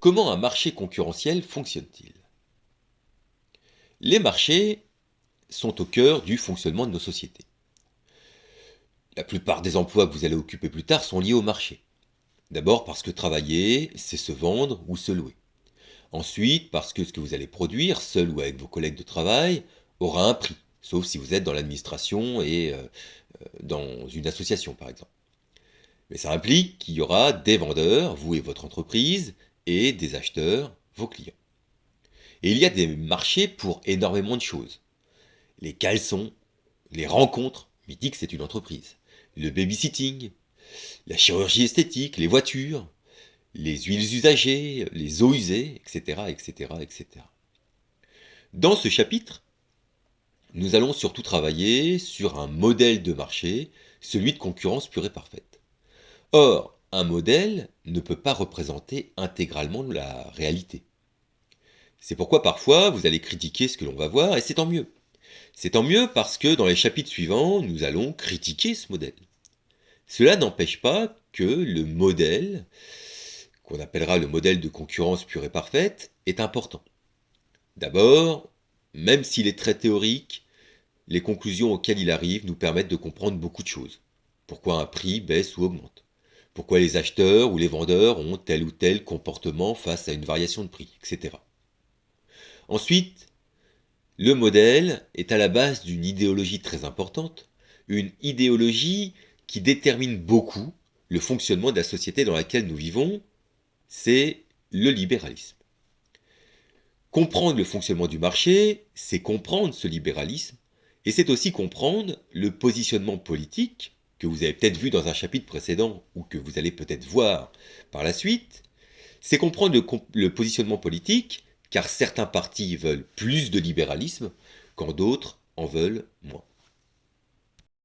Comment un marché concurrentiel fonctionne-t-il? Les marchés sont au cœur du fonctionnement de nos sociétés. La plupart des emplois que vous allez occuper plus tard sont liés au marché. D'abord parce que travailler, c'est se vendre ou se louer. Ensuite parce que ce que vous allez produire, seul ou avec vos collègues de travail, aura un prix, sauf si vous êtes dans l'administration et dans une association par exemple. Mais ça implique qu'il y aura des vendeurs, vous et votre entreprise, et des acheteurs, vos clients. Et il y a des marchés pour énormément de choses. Les caleçons, les rencontres, mythique c'est une entreprise. Le babysitting, la chirurgie esthétique, les voitures, les huiles usagées, les eaux usées, etc., etc., etc. Dans ce chapitre, nous allons surtout travailler sur un modèle de marché, celui de concurrence pure et parfaite. Or, un modèle ne peut pas représenter intégralement la réalité. C'est pourquoi parfois vous allez critiquer ce que l'on va voir, et c'est tant mieux. C'est tant mieux parce que dans les chapitres suivants, nous allons critiquer ce modèle. Cela n'empêche pas que le modèle, qu'on appellera le modèle de concurrence pure et parfaite, est important. D'abord, même s'il est très théorique, les conclusions auxquelles il arrive nous permettent de comprendre beaucoup de choses. Pourquoi un prix baisse ou augmente? Pourquoi les acheteurs ou les vendeurs ont tel ou tel comportement face à une variation de prix, etc. Ensuite, le modèle est à la base d'une idéologie très importante, une idéologie qui détermine beaucoup le fonctionnement de la société dans laquelle nous vivons, c'est le libéralisme. Comprendre le fonctionnement du marché, c'est comprendre ce libéralisme, et c'est aussi comprendre le positionnement politique, que vous avez peut-être vu dans un chapitre précédent, ou que vous allez peut-être voir par la suite, c'est comprendre le positionnement politique, car certains partis veulent plus de libéralisme, quand d'autres en veulent moins.